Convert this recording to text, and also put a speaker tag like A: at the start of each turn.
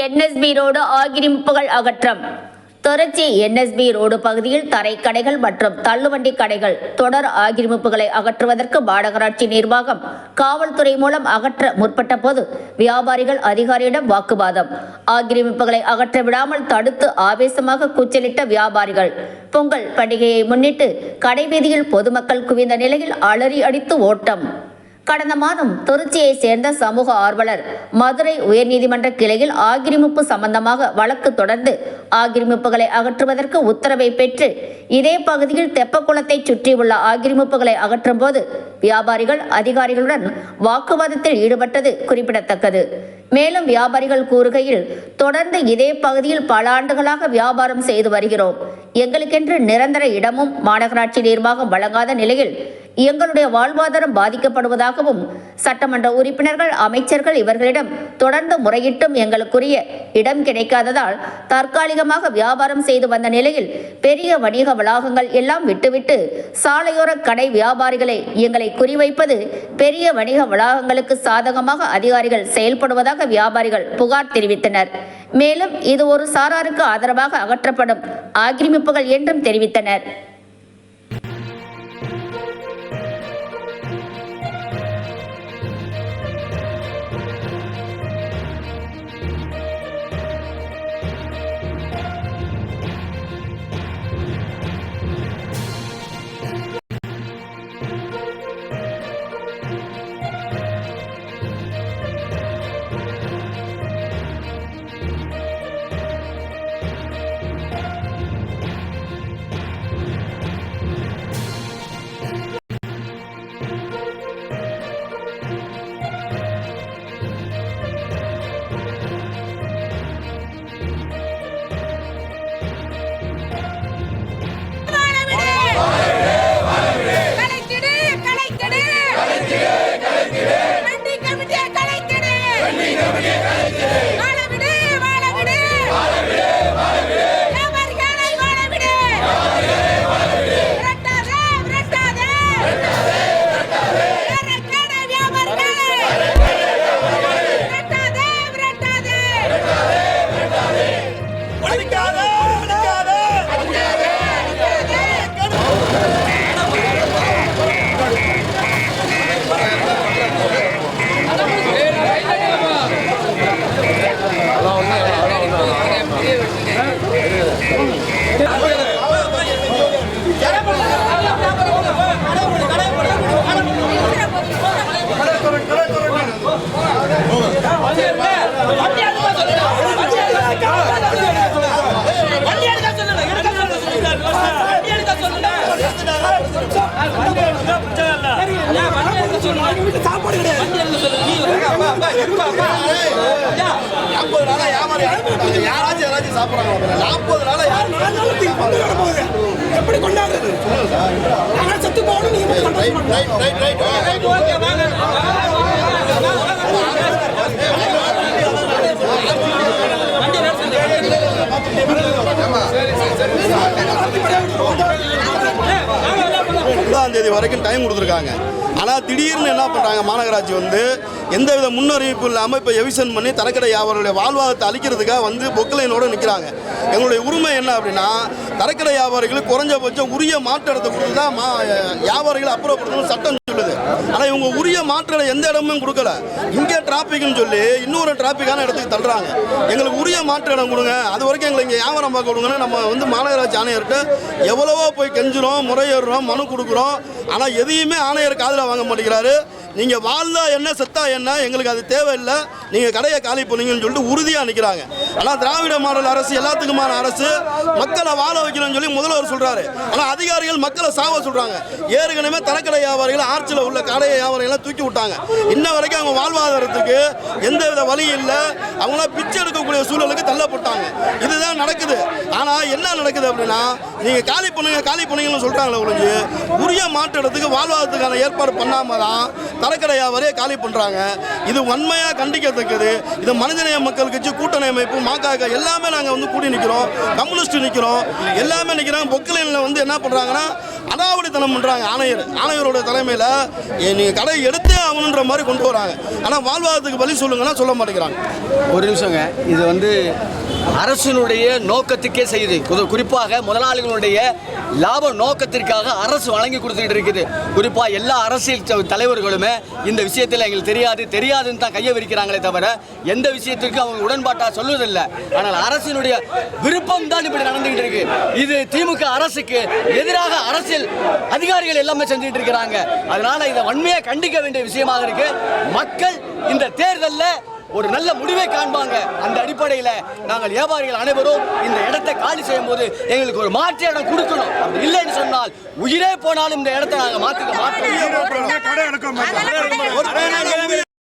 A: NSP road ஆக்கிரமிப்புகள் அகற்றம். Trichy NSP road பகுதியில் தரைக்கடைகள் மற்றும் தள்ளுவண்டி கடைகள் தொடர் ஆக்கிரமிப்புகளை அகற்றுவதற்கு மாநகராட்சி நிர்வாகம் காவல்துறை மூலம் அகற்ற முற்பட்ட போது வியாபாரிகள் அதிகாரியிடம் வாக்குவாதம். ஆக்கிரமிப்புகளை அகற்ற விடாமல் தடுத்து ஆவேசமாக கூச்சலிட்ட வியாபாரிகள். பொங்கல் பண்டிகையை முன்னிட்டு கடைவீதியில் பொதுமக்கள் குவிந்த நிலையில் அலறி அடித்து ஓட்டம். கடந்த மாதம் திருச்சியை சேர்ந்த சமூக ஆர்வலர் மதுரை உயர்நீதிமன்ற கிளையில் ஆக்கிரமிப்பு சம்பந்தமாக வழக்கு தொடர்ந்து ஆக்கிரமிப்புகளை அகற்றுவதற்கு உத்தரவை பெற்று இதே பகுதியில் தெப்பக்குளத்தை சுற்றியுள்ள ஆக்கிரமிப்புகளை அகற்றும் போது வியாபாரிகள் அதிகாரிகளுடன் வாக்குவாதத்தில் ஈடுபட்டது குறிப்பிடத்தக்கது. மேலும் வியாபாரிகள் கூறுகையில், தொடர்ந்து இதே பகுதியில் பல ஆண்டுகளாக வியாபாரம் செய்து வருகிறோம். எங்களுக்கென்று நிரந்தர இடமும் மாநகராட்சி நிர்வாகம் வழங்காத நிலையில் எங்களுடைய வாழ்வாதாரம் பாதிக்கப்படுவதாகவும், சட்டமன்ற உறுப்பினர்கள் அமைச்சர்கள் இவர்களிடம் தொடர்ந்து முறையிட்டும் எங்களுக்குரிய இடம் கிடைக்காததால் தற்காலிகமாக வியாபாரம் செய்து வந்த நிலையில் பெரிய வணிக வளாகங்கள் எல்லாம் விட்டுவிட்டு சாலையோர கடை வியாபாரிகளை எங்களை குறிவைப்பது பெரிய வணிக வளாகங்களுக்கு சாதகமாக அதிகாரிகள் செயல்படுவதாக வியாபாரிகள் புகார் தெரிவித்தனர். மேலும் இது ஒரு சாராருக்கு ஆதரவாக அகற்றப்படும் ஆக்கிரமிப்புகள் என்றும் தெரிவித்தனர்.
B: தேதி வரைக்கும் டைம் கொடுத்துருக்காங்க. ஆனால் திடீர்னு என்ன பண்ணுறாங்க, மாநகராட்சி வந்து எந்தவித முன்னறிவிப்பு இல்லாமல் இப்போ எவிஷன் பண்ணி தரக்கடை வியாபாரிகளுடைய வாழ்வாதாரத்தை அளிக்கிறதுக்காக பொக்கலைனோடு நிற்கிறாங்க. எங்களுடைய உரிமை என்ன அப்படின்னா, தரக்கடை வியாபாரிகளுக்கு குறைஞ்சபட்சம் உரிய மாற்று இடத்தை கொடுத்து தான் வியாபாரிகளை அப்புறப்படுத்தணும் சட்டம் சொல்லுது. ஆனால் இவங்க உரிய மாற்று இடம் எந்த இடமும் கொடுக்கல. இங்கே டிராஃபிக்னு சொல்லி இன்னொரு டிராஃபிக்கான இடத்துக்கு தள்ளுறாங்க. எங்களுக்கு உரிய மாற்று இடம் கொடுங்க, அது வரைக்கும் எங்களை இங்கே வியாபாரம் பார்க்க கொடுங்கன்னு நம்ம மாநகராட்சி ஆணையர்கிட்ட எவ்வளவோ போய் கெஞ்சுறோம், முறையேறுறோம், மனு கொடுக்குறோம். ஆனால் எதையுமே ஆணையர் காதில் வாங்க மாட்டேங்கிறாரு. நீங்கள் வாழ்ந்தா என்ன செத்தா என்ன, எங்களுக்கு அது தேவையில்லை, நீங்கள் கடையை காலி பண்ணீங்கன்னு சொல்லிட்டு உறுதியாக நிற்கிறாங்க. ஆனால் திராவிட மாடல் அரசு எல்லாத்துக்குமான அரசு, மக்களை வாழ வைக்கணும்னு சொல்லி முதல்வர் சொல்கிறாரு. ஆனால் அதிகாரிகள் மக்களை சாவ சொல்கிறாங்க. ஏற்கனவே தரக்கடை வியாபாரிகள் ஆட்சியில் உள்ள கடை வியாபாரிகள்லாம் தூக்கி விட்டாங்க. இன்ன வரைக்கும் அவங்க வாழ்வாதாரத்துக்கு எந்தவித வழி இல்லை. அவங்களாம் பிச்சை எடுக்கக்கூடிய சூழலுக்கு தள்ளப்பட்டாங்க. இதுதான் நடக்குது. ஆனால் என்ன நடக்குது அப்படின்னா, நீங்கள் காலி பண்ணுங்கன்னு சொல்கிறாங்களே ஒழிஞ்சு உரிய மாற்று இடத்துக்கு வாழ்வாதாரத்துக்கான ஏற்பாடு பண்ணாம தான் தரக்கடை வியாபாரியை காலி பண்ணுறாங்க. இது வன்மையாக கண்டிக்கத்தக்கது. இது மனிதநேய மக்கள் கட்சி, கூட்டணி அமைப்பு, மாகாக எல்லாமே நாங்கள் வந்து கூடி நிற்கிறோம். கம்யூனிஸ்ட் நிற்கிறோம், எல்லாமே நிற்கிறோம். பொக்கலையில் வந்து என்ன பண்ணுறாங்கன்னா அடாவடித்தனம் பண்ணுறாங்க. ஆணையரோட தலைமையில் நீங்கள் கடை எடுத்தே ஆகணுன்ற மாதிரி கொண்டு வராங்க. ஆனால் வாழ்வாதாரத்துக்கு வழி சொல்லுங்கன்னா சொல்ல மாட்டேங்கிறாங்க.
C: ஒரு நிமிஷங்க, இது வந்து அரசினுடைய நோக்கத்துக்கே செய்யுது. குறிப்பாக முதலாளிகளுடைய லாப நோக்கத்திற்காக அரசு வழங்கி கொடுத்துக்கிட்டு இருக்குது. குறிப்பாக எல்லா அரசியல் தலைவர்களுமே இந்த விஷயத்தில் எங்களுக்கு தெரியாதுன்னு தான் கையை விரிக்கிறாங்களே தவிர எந்த விஷயத்திற்கும் அவங்க உடன்பாட்டாக சொல்வதில்லை. ஆனால் அரசினுடைய விருப்பம் தான் இப்படி நடந்துகிட்டு இருக்கு. இது திமுக அரசுக்கு எதிராக அரசியல் அதிகாரிகள் எல்லாமே செஞ்சுட்டு இருக்கிறாங்க. அதனால இதை வன்மையாக கண்டிக்க வேண்டிய விஷயமாக இருக்கு. மக்கள் இந்த தேர்தலில் ஒரு நல்ல முடிவை காண்பாங்க. அந்த அடிப்படையில் நாங்கள் வியாபாரிகள் அனைவரும் இந்த இடத்தை காலி செய்யும் போது எங்களுக்கு ஒரு மாற்று இடம் கொடுக்கணும். அப்படி இல்லைன்னு சொன்னால் உயிரே போனாலும் இந்த இடத்தை நாங்கள் மாற்ற மாட்டோம்.